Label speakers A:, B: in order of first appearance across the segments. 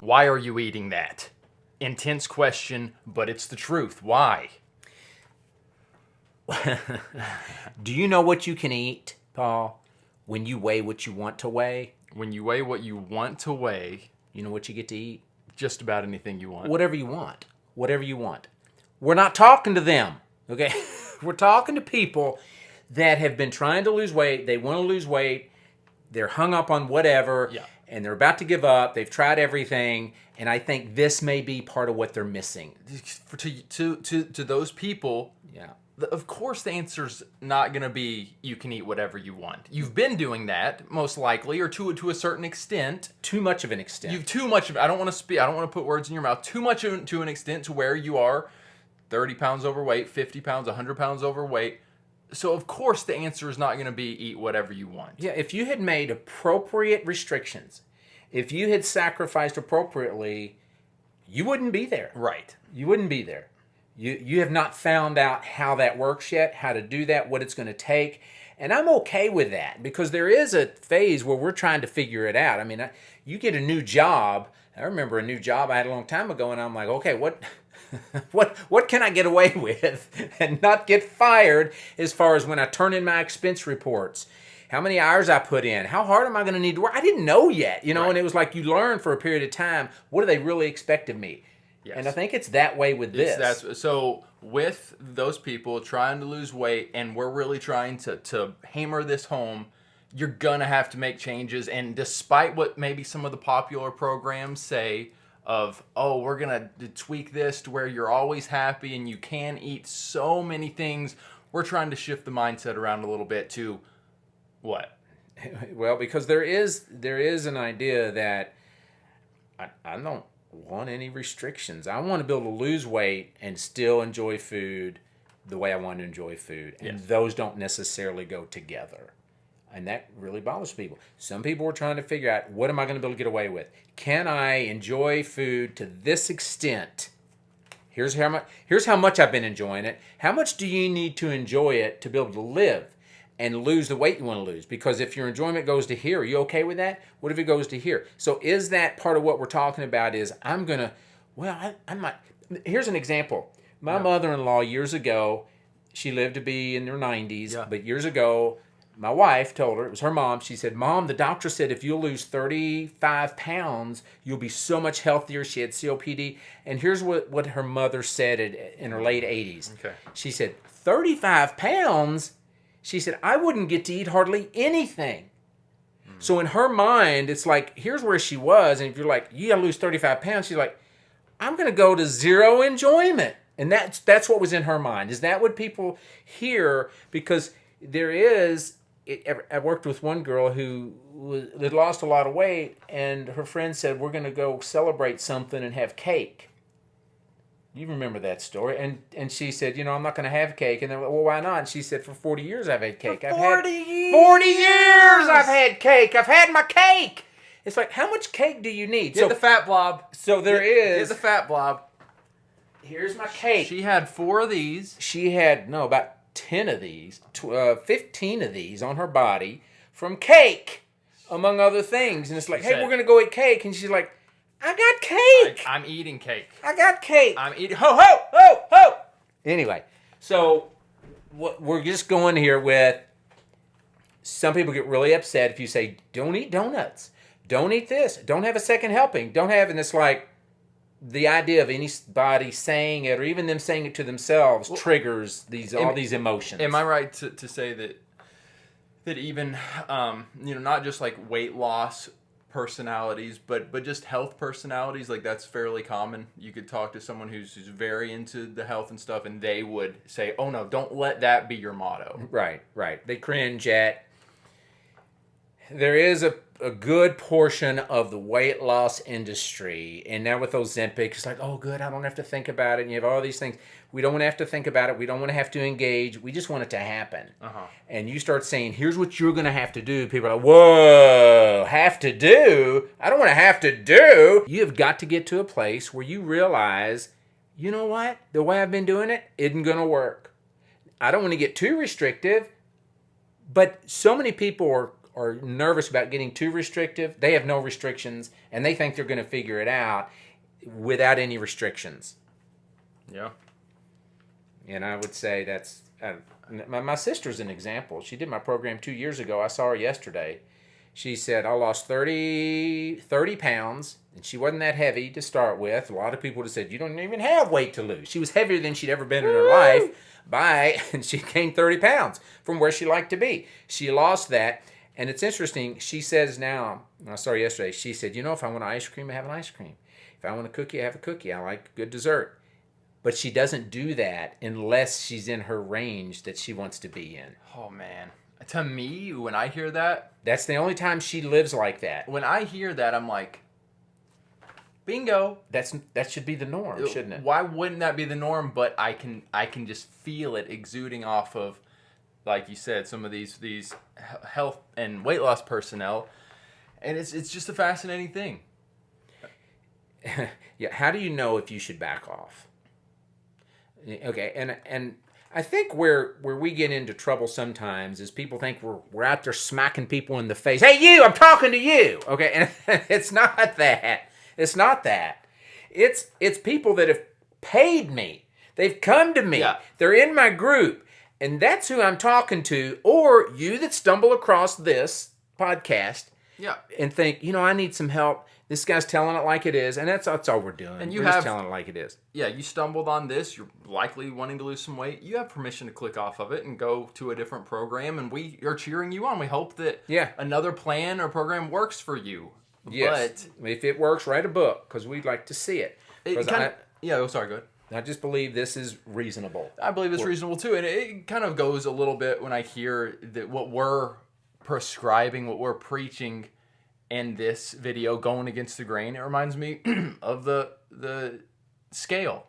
A: Why are you eating that? Intense question, but it's the truth. Why?
B: Do you know what you can eat, Paul, when you weigh what you want to weigh?
A: When you weigh what you want to weigh,
B: You know what you get to eat?
A: just about anything you want.
B: Whatever you want. Whatever you want. We're not talking to them, okay? We're talking to people that have been trying to lose weight. They want to lose weight. They're hung up on whatever,
A: Yeah.
B: and they're about to give up. They've tried everything, and I think this may be part of what they're missing.
A: To those people,
B: Yeah.
A: of course the answer's not going to be you can eat whatever you want. You've been doing that, most likely, or to a certain extent.
B: Too much of an extent.
A: You've too much of it. I don't want to speak. I don't want to put words in your mouth. Too much to an extent to where you are 30 pounds overweight, 50 pounds, 100 pounds overweight. So, of course, the answer is not going to be eat whatever you want.
B: Yeah, if you had made appropriate restrictions, if you had sacrificed appropriately, you wouldn't be there.
A: Right.
B: You wouldn't be there. You have not found out how that works yet, how to do that, what it's going to take. And I'm okay with that because there is a phase where we're trying to figure it out. I mean, you get a new job. I remember a new job I had a long time ago, and I'm like, okay, what can I get away with and not get fired as far as when I turn in my expense reports? How many hours I put in? How hard am I going to need to work? I didn't know yet,
A: Right.
B: and it was like you learn for a period of time. What do they really expect of me?
A: Yes.
B: And I think it's that way with this.
A: So with those people trying to lose weight, and we're really trying to hammer this home, you're going to have to make changes. And despite what maybe some of the popular programs say of, oh, we're going to tweak this to where you're always happy and you can eat so many things, we're trying to shift the mindset around a little bit to what?
B: Well, because there is an idea that I don't want any restrictions. I want to be able to lose weight and still enjoy food the way I want to enjoy food. And
A: Yes.
B: those don't necessarily go together. And that really bothers people. Some people are trying to figure out, what am I going to be able to get away with? Can I enjoy food to this extent? Here's how much I've been enjoying it. How much do you need to enjoy it to be able to live and lose the weight you want to lose? Because if your enjoyment goes to here, are you okay with that? What if it goes to here? So is that part of what we're talking about is I'm not. Here's an example. My mother-in-law years ago, she lived to be in her 90s, but years ago, my wife told her, it was her mom, she said, Mom, the doctor said if you'll lose 35 pounds, you'll be so much healthier. She had COPD. And here's what her mother said in her late 80s.
A: Okay.
B: She said, 35 pounds? She said, I wouldn't get to eat hardly anything. So in her mind, it's like, here's where she was. And if you're like, you got to lose 35 pounds, she's like, I'm going to go to zero enjoyment. And that's what was in her mind. Is that what people hear? Because there is... I worked with one girl who had lost a lot of weight, and her friend said, we're going to go celebrate something and have cake. You remember that story. And she said, I'm not going to have cake. And they're like, well, why not? And she said, for 40 years I've had cake.
A: For 40 years!
B: 40 years I've had cake. I've had my cake. It's like, how much cake do you need?
A: Get the fat blob.
B: So there is.
A: Get the fat blob.
B: Here's my cake.
A: She had 4 of these.
B: She had, about 10 of these, 15 of these on her body from cake, among other things. And it's like, hey, we're going to go eat cake. And she's like, I got cake.
A: I'm eating cake.
B: I got cake.
A: I'm eating. Ho, ho, ho, ho.
B: Anyway, so we're just going here with some people get really upset if you say, don't eat donuts. Don't eat this. Don't have a second helping. Don't have, and it's like, the idea of anybody saying it, or even them saying it to themselves, triggers all these emotions.
A: Am I right to say that even not just like weight loss personalities, but just health personalities, like that's fairly common? You could talk to someone who's very into the health and stuff, and they would say, "Oh no, don't let that be your motto."
B: Right. They cringe at. There is a good portion of the weight loss industry, and now with Ozempic, it's like, oh, good, I don't have to think about it. And you have all these things. We don't want to have to think about it. We don't want to have to engage. We just want it to happen.
A: Uh-huh.
B: And you start saying, here's what you're going to have to do. People are like, whoa, have to do? I don't want to have to do. You have got to get to a place where you realize, you know what? The way I've been doing it isn't going to work. I don't want to get too restrictive, but so many people are are nervous about getting too restrictive, they have no restrictions, and they think they're going to figure it out without any restrictions.
A: Yeah.
B: And I would say that's... my sister's an example. She did my program 2 years ago. I saw her yesterday. She said, I lost 30 pounds, and she wasn't that heavy to start with. A lot of people would have said, you don't even have weight to lose. She was heavier than she'd ever been in her life. And she gained 30 pounds from where she liked to be. She lost that. And it's interesting. She says now, I saw her yesterday, she said, if I want ice cream, I have an ice cream. If I want a cookie, I have a cookie. I like good dessert. But she doesn't do that unless she's in her range that she wants to be in.
A: Oh, man. To me, when I hear that...
B: That's the only time she lives like that.
A: When I hear that, I'm like, bingo.
B: That should be the norm, shouldn't it?
A: Why wouldn't that be the norm? But I can just feel it exuding off of, like you said, some of these health and weight loss personnel. And it's just a fascinating thing.
B: Yeah. How do you know if you should back off? Okay, and I think where we get into trouble sometimes is people think we're out there smacking people in the face. Hey, you! I'm talking to you. Okay, and it's not that. It's not that. It's people that have paid me. They've come to me.
A: Yeah.
B: They're in my group, and that's who I'm talking to. Or you that stumble across this podcast,
A: Yeah.
B: and think, I need some help. This guy's telling it like it is, and that's all we're doing.
A: And
B: we're just telling it like it is.
A: Yeah, you stumbled on this. You're likely wanting to lose some weight. You have permission to click off of it and go to a different program, and we are cheering you on. We hope that another plan or program works for you.
B: Yes. But if it works, write a book, because we'd like to see it.
A: Sorry, go ahead.
B: I just believe this is reasonable.
A: I believe it's reasonable, too. And it kind of goes a little bit when I hear that what we're prescribing, what we're preaching in this video, going against the grain. It reminds me of the scale.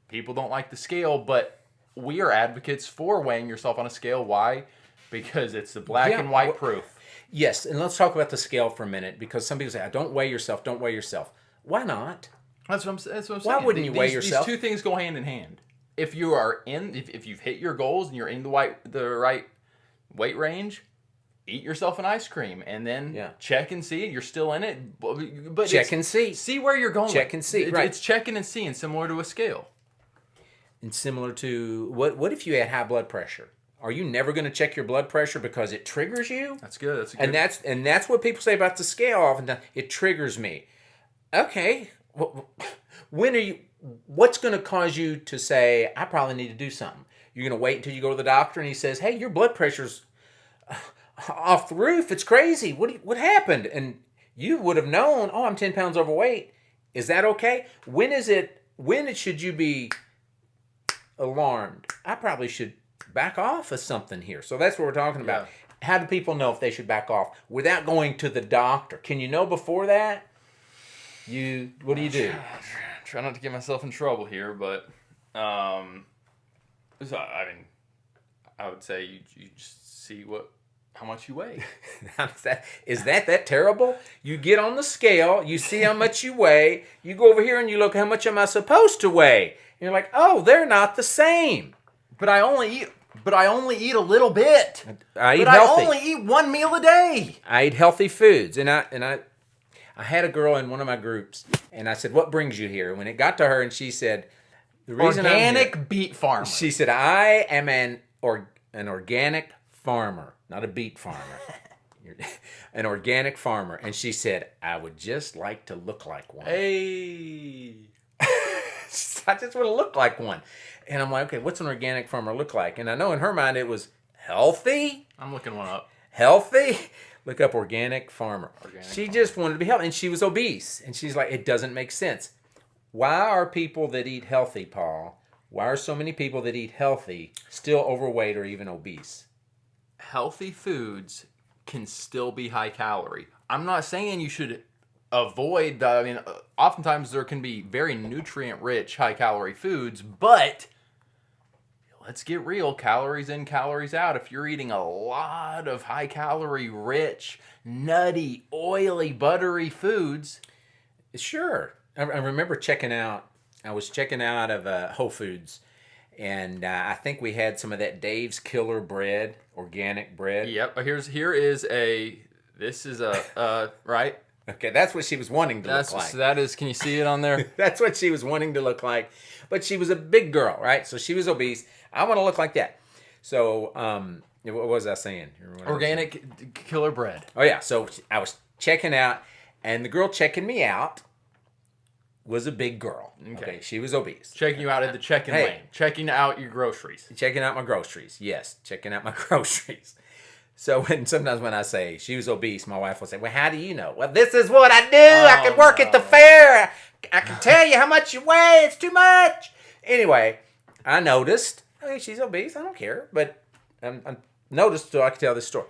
A: People don't like the scale, but we are advocates for weighing yourself on a scale. Why? Because it's the black and white proof.
B: Yes, and let's talk about the scale for a minute, because some people say, don't weigh yourself, don't weigh yourself. Why not?
A: That's what I'm saying.
B: Why wouldn't you weigh yourself?
A: These two things go hand in hand. If you are if you've hit your goals and you're in the right weight range, eat yourself an ice cream and then check and see you're still in it. But
B: check and see.
A: See where you're going.
B: Check and see. Right.
A: It's checking and seeing, similar to a scale.
B: And similar to what if you had high blood pressure? Are you never going to check your blood pressure because it triggers you?
A: That's good.
B: And that's what people say about the scale often. It triggers me. Okay. What's going to cause you to say, I probably need to do something? You're going to wait until you go to the doctor and he says, hey, your blood pressure's off the roof. It's crazy. What happened? And you would have known, I'm 10 pounds overweight. Is that okay? When should you be alarmed? I probably should back off of something here. So that's what we're talking about. Yeah. How do people know if they should back off without going to the doctor? Can you know before that? What do you do?
A: Try not to get myself in trouble here, but I would say you just see how much you weigh.
B: Is that terrible? You get on the scale, you see how much you weigh, you go over here and you look, how much am I supposed to weigh? And you're like, they're not the same.
A: But I only eat a little bit.
B: I eat healthy.
A: I only eat one meal a day.
B: I eat healthy foods, and I had a girl in one of my groups, and I said, "What brings you here?" When it got to her, and she said, "The reason
A: organic beet farmer."
B: She said, "I am an organic farmer, not a beet farmer, an organic farmer." And she said, "I would just like to look like one."
A: Hey.
B: I just want to look like one. And I'm like, okay, what's an organic farmer look like? And I know in her mind it was healthy.
A: I'm looking one up.
B: Healthy? Look up organic farmer. She just wanted to be healthy. And she was obese. And she's like, it doesn't make sense. Why are people that eat healthy, Paul, why are so many people that eat healthy still overweight or even obese?
A: Healthy foods can still be high calorie. I'm not saying you should avoid oftentimes there can be very nutrient rich high calorie foods, but let's get real, calories in, calories out. If you're eating a lot of high calorie rich, nutty, oily, buttery foods.
B: Sure. I remember I was checking out of Whole Foods, and I think we had some of that Dave's Killer bread, organic bread.
A: Yep. Here is a This is right.
B: Okay, that's what she was wanting to look like.
A: So that is. Can you see it on there?
B: That's what she was wanting to look like. But she was a big girl, right? So she was obese. I want to look like that. So, what was I saying?
A: Organic killer bread.
B: Oh, yeah. So I was checking out, and the girl checking me out was a big girl. Okay. She was obese.
A: Checking you out at the check-in lane. Checking out your groceries.
B: Checking out my groceries. Yes, checking out my groceries. So sometimes when I say she was obese, my wife will say, well, how do you know? Well, this is what I do. I can work at the fair. I can tell you how much you weigh. It's too much. Anyway, I noticed. Okay, she's obese. I don't care. But I noticed so I could tell this story.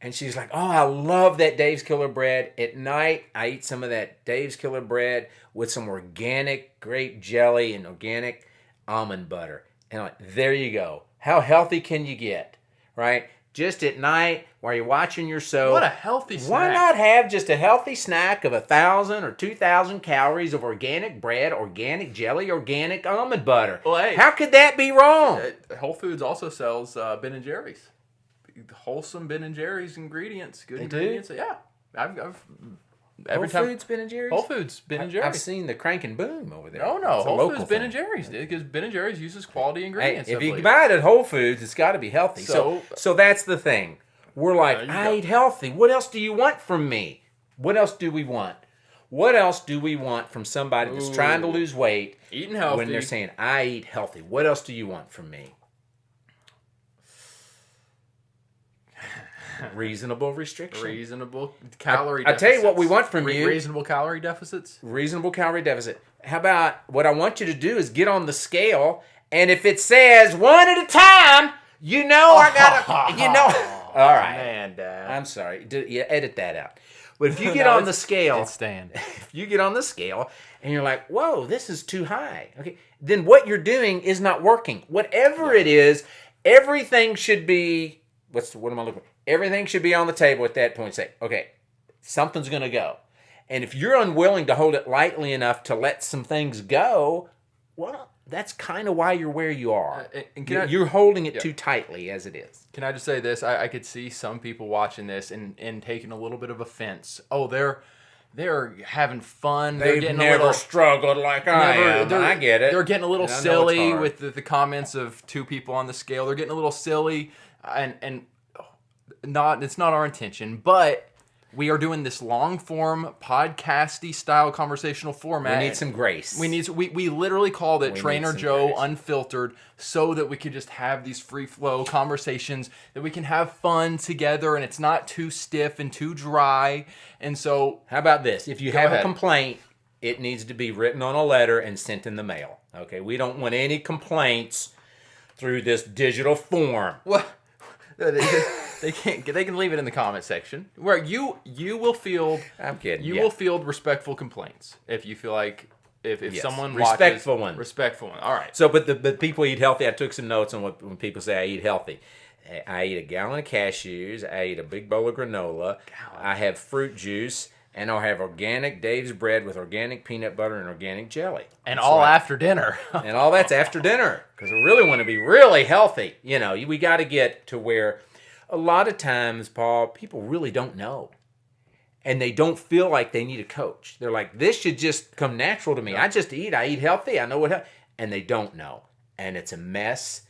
B: And she's like, oh, I love that Dave's Killer Bread. At night, I eat some of that Dave's Killer Bread with some organic grape jelly and organic almond butter. And I'm like, there you go. How healthy can you get, right? Just at night while you're watching your show.
A: What a healthy snack.
B: Why not have just a healthy snack of 1,000 or 2,000 calories of organic bread, organic jelly, organic almond butter?
A: Well, hey,
B: how could that be wrong?
A: Whole Foods also sells Ben & Jerry's. Wholesome Ben & Jerry's ingredients. Good ingredients. Do? Yeah. I've
B: Whole Foods Ben & Jerry's?
A: Whole Foods Ben & Jerry's.
B: I've seen the Crank and Boom over there.
A: No. Whole Foods Ben & Jerry's, dude, because Ben & Jerry's uses quality ingredients.
B: Hey, if you buy it at Whole Foods, it's got to be healthy. So that's the thing. We're like, I eat healthy. What else do you want from me? What else do we want? What else do we want from somebody that's trying to lose weight?
A: Eating healthy.
B: When they're saying, I eat healthy. What else do you want from me? Reasonable restriction.
A: Reasonable calorie
B: deficits. I tell you what we want from you.
A: Reasonable calorie deficits.
B: Reasonable calorie deficit. How about what I want you to do is get on the scale, and if it says one at a time, I gotta, all right.
A: Man, Dad.
B: I'm sorry. Edit that out. But if you get on the scale,
A: if
B: you get on the scale and you're like, whoa, this is too high. Okay, then what you're doing is not working. Whatever it is, everything should be. What am I looking for? Everything should be on the table at that point. Say, okay, something's going to go. And if you're unwilling to hold it lightly enough to let some things go, well, that's kind of why you're where you are. You're holding it too tightly as it is.
A: Can I just say this? I could see some people watching this and taking a little bit of offense. Oh, they're having fun.
B: They've never struggled like I am. I get it.
A: They're getting a little silly with the comments of two people on the scale. They're getting a little silly and it's not our intention, but we are doing this long form podcasty style conversational format.
B: We need some grace.
A: We literally called it Trainer Joe grace. Unfiltered, so that we could just have these free flow conversations, that we can have fun together and it's not too stiff and too dry. And so,
B: how about this? If you have a complaint, it needs to be written on a letter and sent in the mail. Okay, we don't want any complaints through this digital form.
A: What? They can leave it in the comment section where you will field.
B: I'm kidding.
A: You will field respectful complaints if you feel like if someone
B: respectful
A: watches, respectful one. All right.
B: So, but people eat healthy. I took some notes on when people say I eat healthy. I eat a gallon of cashews. I eat a big bowl of granola. I have fruit juice. And I'll have organic Dave's bread with organic peanut butter and organic jelly.
A: And that's all after dinner.
B: And all that's after dinner. Because we really want to be really healthy. We got to get to where a lot of times, Paul, people really don't know. And they don't feel like they need a coach. They're like, this should just come natural to me. I just eat. I eat healthy. I know what. And they don't know. And it's a mess.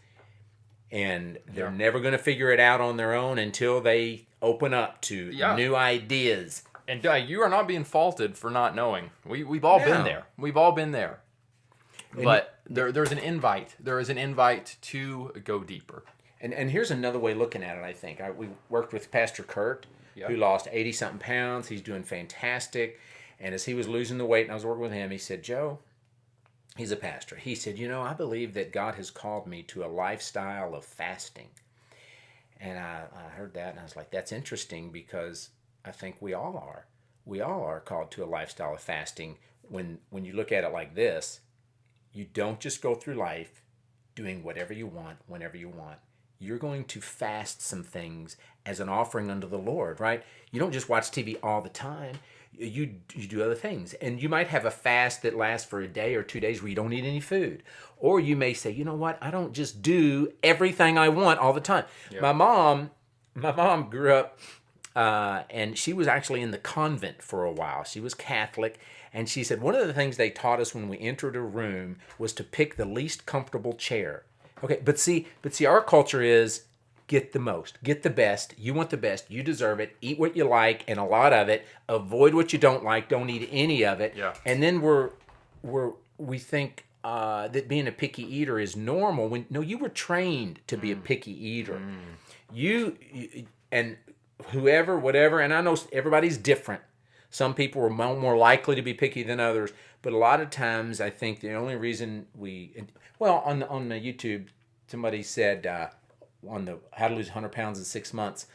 B: And they're never going to figure it out on their own until they open up to new ideas.
A: And you are not being faulted for not knowing. We've all been there. We've all been there. But there's an invite. There is an invite to go deeper.
B: And here's another way of looking at it, I think. We worked with Pastor Kurt, who lost 80-something pounds. He's doing fantastic. And as he was losing the weight, and I was working with him, he said, Joe, he's a pastor. He said, I believe that God has called me to a lifestyle of fasting. And I heard that, and I was like, that's interesting because I think we all are. We all are called to a lifestyle of fasting. When you look at it like this, you don't just go through life doing whatever you want, whenever you want. You're going to fast some things as an offering unto the Lord, right? You don't just watch TV all the time. You do other things. And you might have a fast that lasts for a day or 2 days where you don't eat any food. Or you may say, you know what? I don't just do everything I want all the time. Yep. My mom grew up And she was actually in the convent for a while. She was Catholic. And she said one of the things they taught us when we entered a room was to pick the least comfortable chair. Okay, but see, our culture is get the most, get the best. You want the best, you deserve it. Eat what you like, and a lot of it. Avoid what you don't like. Don't eat any of it.
A: Yeah.
B: And then we think that being a picky eater is normal. When no, you were trained to be a picky eater. You and whoever, whatever, and I know everybody's different. Some people are more likely to be picky than others, but a lot of times I think the only reason on the YouTube, somebody said on the How to Lose 100 Pounds in 6 months,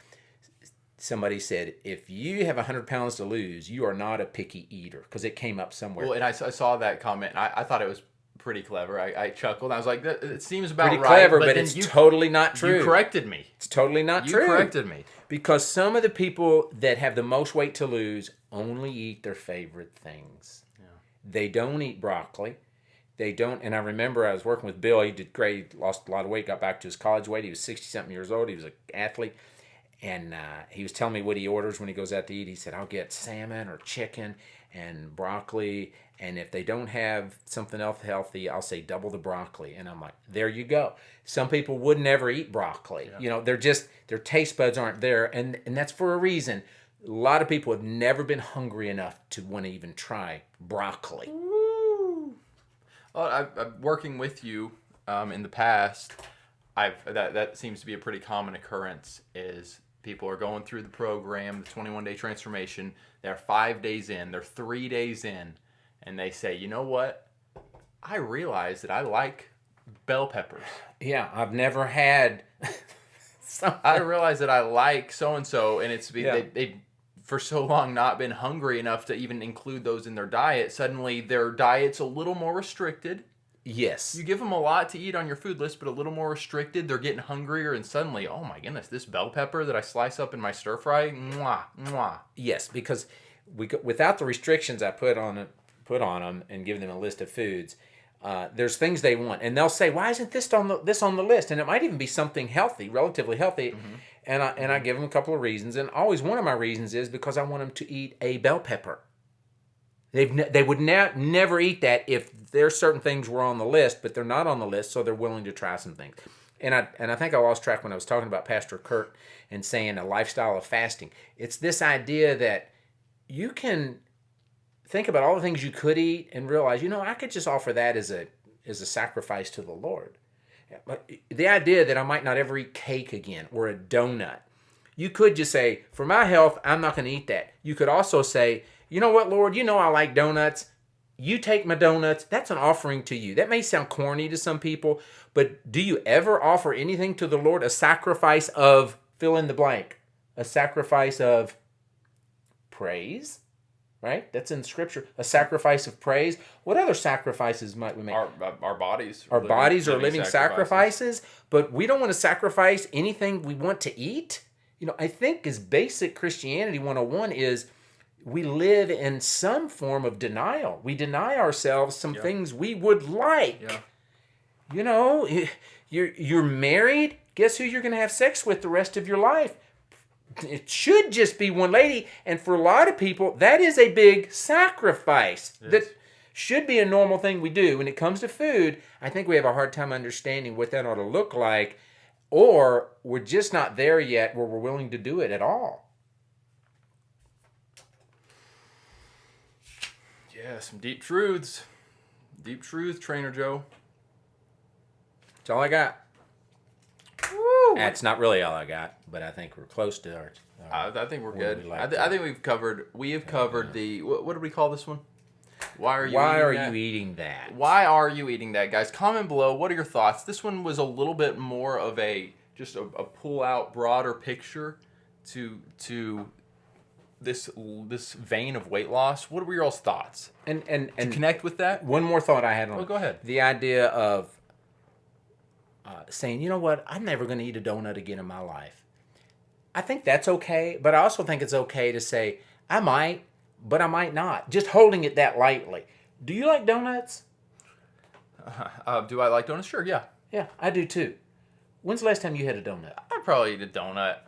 B: somebody said, if you have 100 pounds to lose, you are not a picky eater, because it came up somewhere.
A: Well, and I saw that comment, and I thought it was pretty clever. I chuckled. I was like, it seems about
B: pretty
A: right.
B: Clever, but it's totally not true.
A: You corrected me.
B: It's totally not true.
A: You corrected me.
B: Because some of the people that have the most weight to lose only eat their favorite things. Yeah. They don't eat broccoli. They don't. And I remember I was working with Bill. He did great. He lost a lot of weight. Got back to his college weight. He was 60-something years old. He was an athlete. And he was telling me what he orders when he goes out to eat. He said, I'll get salmon or chicken and broccoli. And if they don't have something else healthy, I'll say double the broccoli. And I'm like, there you go. Some people would never eat broccoli. Yeah. You know, they're just, their taste buds aren't there. And that's for a reason. A lot of people have never been hungry enough to want to even try broccoli.
A: Woo. Well, I'm working with you in the past. That seems to be a pretty common occurrence is people are going through the program, the 21-day transformation. They're 5 days in. They're 3 days in. And they say, you know what? I realize that I like bell peppers.
B: Yeah, I've never had...
A: I realize that I like so-and-so, and they've for so long not been hungry enough to even include those in their diet. Suddenly, their diet's a little more restricted.
B: Yes.
A: You give them a lot to eat on your food list, but a little more restricted. They're getting hungrier, and suddenly, oh my goodness, this bell pepper that I slice up in my stir fry, mwah, mwah.
B: Yes, because without the restrictions I put on them and give them a list of foods, there's things they want, and they'll say, "Why isn't this on the list?" And it might even be something healthy, relatively healthy. Mm-hmm. And I give them a couple of reasons, and always one of my reasons is because I want them to eat a bell pepper. They would never eat that if there's certain things were on the list, but they're not on the list, so they're willing to try some things. And I think I lost track when I was talking about Pastor Kurt and saying a lifestyle of fasting. It's this idea that you can think about all the things you could eat and realize, I could just offer that as a sacrifice to the Lord. But the idea that I might not ever eat cake again or a donut, you could just say, for my health, I'm not going to eat that. You could also say, you know what, Lord, I like donuts. You take my donuts. That's an offering to you. That may sound corny to some people, but do you ever offer anything to the Lord? A sacrifice of fill in the blank. A sacrifice of praise. Right? That's in Scripture. A sacrifice of praise. What other sacrifices might we make?
A: Our bodies.
B: Our bodies are living sacrifices, but we don't want to sacrifice anything we want to eat. I think as basic Christianity 101 is we live in some form of denial. We deny ourselves some things we would like. Yeah. You're married. Guess who you're going to have sex with the rest of your life? It should just be one lady, and for a lot of people, that is a big sacrifice. Yes. That should be a normal thing we do. When it comes to food, I think we have a hard time understanding what that ought to look like, or we're just not there yet where we're willing to do it at all.
A: Yeah, some deep truths. Deep truth, Trainer Joe.
B: That's all I got. Woo. That's not really all I got, but I think we're close to our
A: I think we're good. I think we have covered the, what do we call this one? Why are you
B: eating that?
A: Why are you eating that, guys? Comment below. What are your thoughts? This one was a little bit more of just a pull out broader picture to this vein of weight loss. What were your all's thoughts? And connect with that?
B: One more thought I had on
A: go ahead.
B: The idea of saying, you know what, I'm never going to eat a donut again in my life. I think that's okay, but I also think it's okay to say, I might, but I might not. Just holding it that lightly. Do you like donuts?
A: Do I like donuts? Sure, yeah.
B: Yeah, I do too. When's the last time you had a donut?
A: I probably eat a donut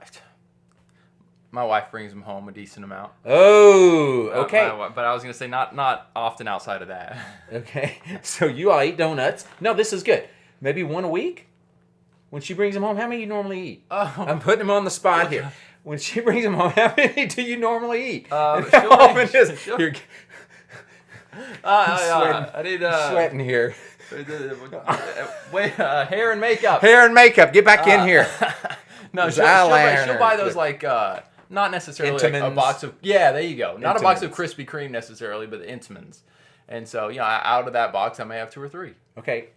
A: My wife brings them home a decent amount.
B: Oh, okay.
A: But I was gonna say not often outside of that.
B: Okay. So you all eat donuts. No, this is good. Maybe one a week? When she brings them home, how many do you normally eat? I'm putting them on the spot here. When she brings them home, how many do you normally eat?
A: I need
B: sweating here.
A: Wait, hair and makeup.
B: Hair and makeup. Get back in here.
A: No, she'll buy those like not necessarily like a
B: Intamins.
A: box of there you go. Not a box of
B: Intamins.
A: Krispy Kreme necessarily, but the Intamins. And so out of that box, I may have 2 or 3.
B: Okay.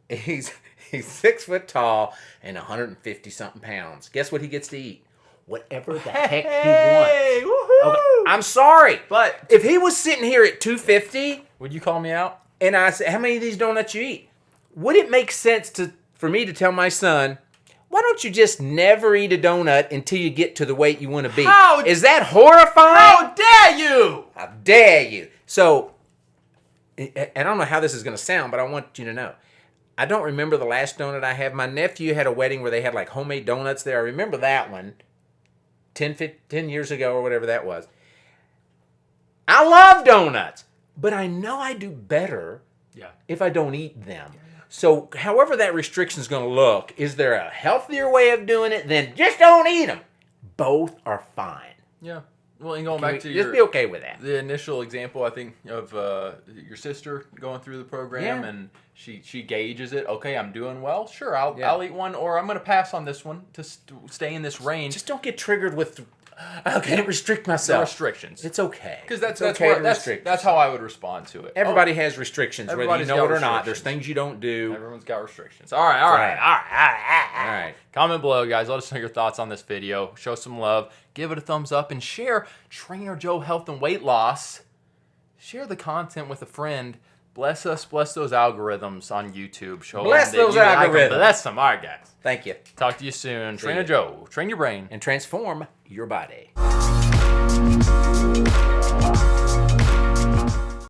B: He's 6 foot tall and 150 something pounds. Guess what he gets to eat? Whatever the heck he wants.
A: Woohoo!
B: Okay, I'm sorry,
A: But
B: if he was sitting here at 250
A: would you call me out?
B: and I said, "How many of these donuts you eat?" Would it make sense for me to tell my son, "Why don't you just never eat a donut until you get to the weight you want to be?" Is that horrifying?
A: How dare you?
B: How dare you? So, and I don't know how this is going to sound, but I want you to know. I don't remember the last donut I had. My nephew had a wedding where they had like homemade donuts there. I remember that one 10 years ago or whatever that was. I love donuts, but I know I do better if I don't eat them. So however that restriction is going to look, is there a healthier way of doing it than just don't eat them? Both are fine.
A: Yeah. Well, and going back to
B: just be okay with that.
A: The initial example, I think, of your sister going through the program, and she gauges it. Okay, I'm doing well. Sure, I'll eat one, or I'm going to pass on this one to stay in this range.
B: Just don't get triggered with, I can't restrict myself.
A: The restrictions.
B: It's okay.
A: Because that's how I would respond to it.
B: Everybody has restrictions, whether you know it or not. There's things you don't do.
A: Everyone's got restrictions. All right. Comment below, guys. Let us know your thoughts on this video. Show some love. Give it a thumbs up and share Trainer Joe Health and Weight Loss. Share the content with a friend. Bless us. Bless those algorithms on YouTube.
B: Bless those algorithms.
A: Bless them. All right, guys.
B: Thank you.
A: Talk to you soon. Trainer Joe. Train your brain.
B: And transform your body.